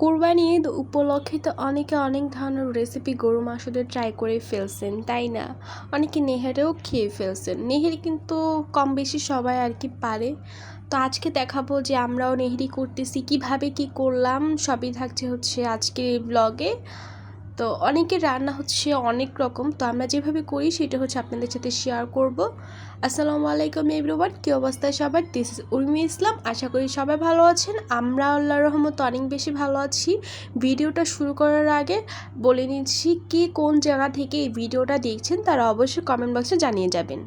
কোরবানি ঈদ উপলক্ষে তো অনেকে অনেক ধরনের রেসিপি গরু মাংস দিয়ে ট্রাই করে ফেলছেন, তাই না? অনেকে নেহারেও খেয়ে ফেলছেন। নেহারি কিন্তু কম বেশি সবাই আর কি পারে। তো আজকে দেখাবো যে আমরাও নেহারি করতেছি, কিভাবে কি করলাম সবই থাকছে হচ্ছে আজকের এই ব্লগে। তো অনেকের রান্না হচ্ছে অনেক রকম, তো আমরা যেভাবে করি সেটা হচ্ছে আপনাদের সাথে শেয়ার করব। আসসালামু আলাইকুম এভরিওয়ান, কী অবস্থা সবার? দিস ইজ উর্মি ইসলাম। আশা করি সবাই ভালো আছেন। আমরা আল্লাহর রহমত অনেক বেশি ভালো আছি। ভিডিওটা শুরু করার আগে বলে নিচ্ছি, কি কোন জায়গা থেকে এই ভিডিওটা দেখছেন তারা অবশ্যই কমেন্ট বক্সে জানিয়ে যাবেন।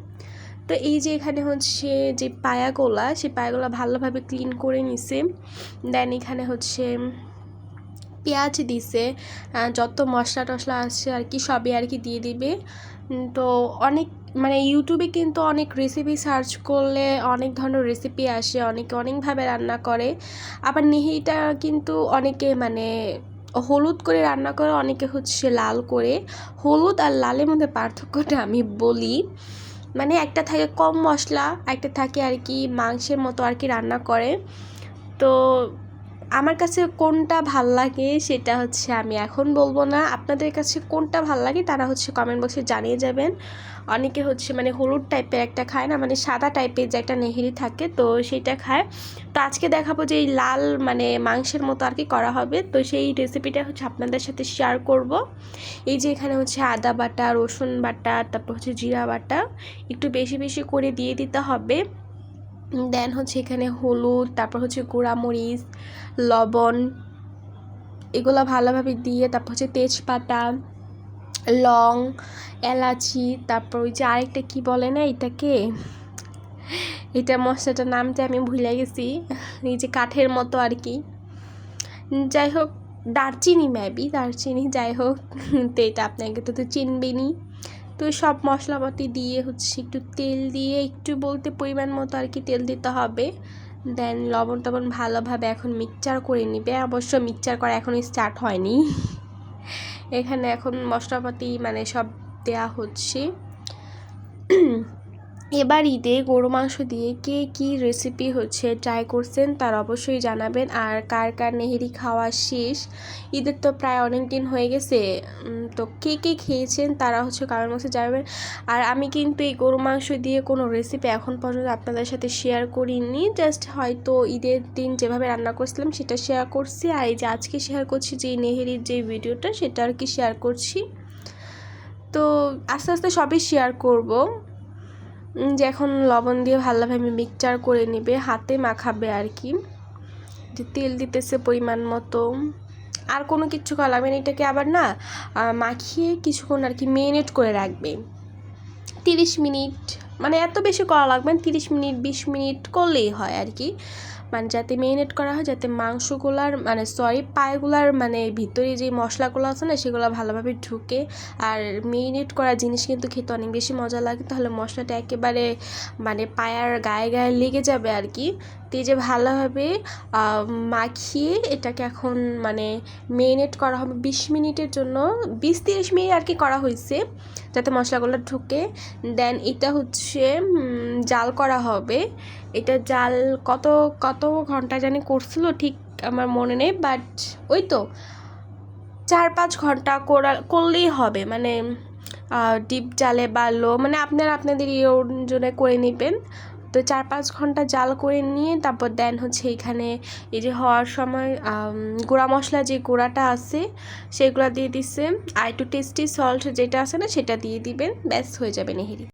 তো এই যে এখানে হচ্ছে যে পায়াগুলা, সেই পায়াগুলা ভালোভাবে ক্লিন করে নিছে। দেন এখানে হচ্ছে পেঁয়াজ দিছে, যত মশলা টশলা আছে আর কি সবই আর কি দিয়ে দিবে। তো অনেক মানে ইউটিউবে কিন্তু অনেক রেসিপি সার্চ করলে অনেক ধরনের রেসিপি আসে, অনেকে অনেকভাবে রান্না করে। আবার নেহারিটা কিন্তু অনেকে মানে হলুদ করে রান্না করে, অনেকে হচ্ছে লাল করে। হলুদ আর লালের মধ্যে পার্থক্যটা আমি বলি, মানে একটা থাকে কম মশলা, একটা থাকে আর কি মাংসের মতো আর কি রান্না করে। তো আমার কাছে কোনটা ভাল লাগে সেটা হচ্ছে আমি এখন বলবো না, আপনাদের কাছে কোনটা ভাল লাগে তারা হচ্ছে কমেন্ট বক্সে জানিয়ে যাবেন। অনেকে হচ্ছে মানে হলুদ টাইপের একটা খায় না, মানে সাদা টাইপের যে একটা নেহেরি থাকে, তো সেইটা খায়। তো আজকে দেখাবো যে এই লাল মানে মাংসের মতো আর কি করা হবে, তো সেই রেসিপিটা হচ্ছে আপনাদের সাথে শেয়ার করব। এই যে এখানে হচ্ছে আদা বাটা, রসুন বাটা, তারপর হচ্ছে জিরা বাটা একটু বেশি বেশি করে দিয়ে দিতে হবে। দেন হচ্ছে এখানে হলুদ, তারপর হচ্ছে গুঁড়ামরিচ, লবণ, এগুলো ভালোভাবে দিয়ে তারপর হচ্ছে তেজপাতা, লং, এলাচি, তারপর ওই যে আরেকটা কি বলে না এটাকে, এটা মশলাটার নামটা আমি ভুলে গেছি, এই যে কাঠের মতো আর কি, যাই হোক দারচিনি, মেবি দারচিনি, যাই হোক তো এটা আপনাকে তো চিনবেনই। তো সব মশলাপাতি দিয়ে হচ্ছে একটু তেল দিয়ে, একটু বলতে পরিমাণ মতো আর কি তেল দিতে হবে। দেন লবণ টবণ ভালোভাবে এখন মিক্সচার করে নিবে। অবশ্য মিক্সচার করা এখনই স্টার্ট হয়নি, এখানে এখন মশলাপাতি মানে সব দেয়া হচ্ছে। এবার ঈদে গরু মাংস দিয়ে কে কী রেসিপি হচ্ছে ট্রাই করছেন তার অবশ্যই জানাবেন। আর কার কার নেহেরি খাওয়া শেষ, ঈদের তো প্রায় অনেক দিন হয়ে গেছে, তো কে কে খেয়েছেন তারা হচ্ছে কমেন্ট বক্সে জানাবেন। আর আমি কিন্তু এই গরু মাংস দিয়ে কোনো রেসিপি এখন পর্যন্ত আপনাদের সাথে শেয়ার করিনি, জাস্ট হয়তো ঈদের দিন যেভাবে রান্না করছিলাম সেটা শেয়ার করছি। আর এই যে আজকে শেয়ার করছি যে নেহেরির যে ভিডিওটা সেটা আর কি শেয়ার করছি। তো আস্তে আস্তে সবই শেয়ার করব। যে এখন লবণ দিয়ে ভালোভাবে মিক্সচার করে নেবে, হাতে মাখাবে আর কি, যে তেল দিতেছে পরিমাণ মতো, আর কোনো কিছু করা লাগবে না। এটাকে আবার না মাখিয়ে কিছুক্ষণ আর কি মেরিনেট করে রাখবে 30 মিনিট, মানে এত বেশি করা লাগবে না, 30 মিনিট 20 মিনিট করলেই হয় আর কি। মানে যাতে মেরিনেট করা হয়, যাতে মাংসগুলার মানে পায়েগুলার মানে ভিতরে যে মশলাগুলো আছে না সেগুলো ভালোভাবে ঢুকে। আর মেরিনেট করা জিনিস কিন্তু খেতে অনেক বেশি মজা লাগে, তাহলে মশলাটা একেবারে মানে পায়ার গায়ে গায়ে লেগে যাবে আর কি। তো এই যে ভালোভাবে মাখিয়ে এটাকে এখন মানে মেরিনেট করা হবে 20 মিনিটের জন্য, 20-30 মিনিট আর কি করা হয়েছে যাতে মশলাগুলো ঢুকে। দেন এটা হচ্ছে জাল করা হবে। এটা জাল কত কত ঘন্টা জানি করছিল, ঠিক আমার মনে নেই, বাট ওই তো 4-5 ঘন্টা করলেই হবে, মানে ডিপ জালে বা লো, মানে আপনাদের জন্য করে নেবেন। তো 4-5 ঘন্টা জাল করে নিয়ে তারপর দেন হচ্ছে এখানে এই যে হওয়ার সময় গুঁড়া মশলা যে গুঁড়াটা আছে সেগুলো দিয়ে দিচ্ছে, আর একটু টেস্টি সল্ট যেটা আছে না সেটা দিয়ে দিবেন, ব্যাস হয়ে যাবে নেহেরি।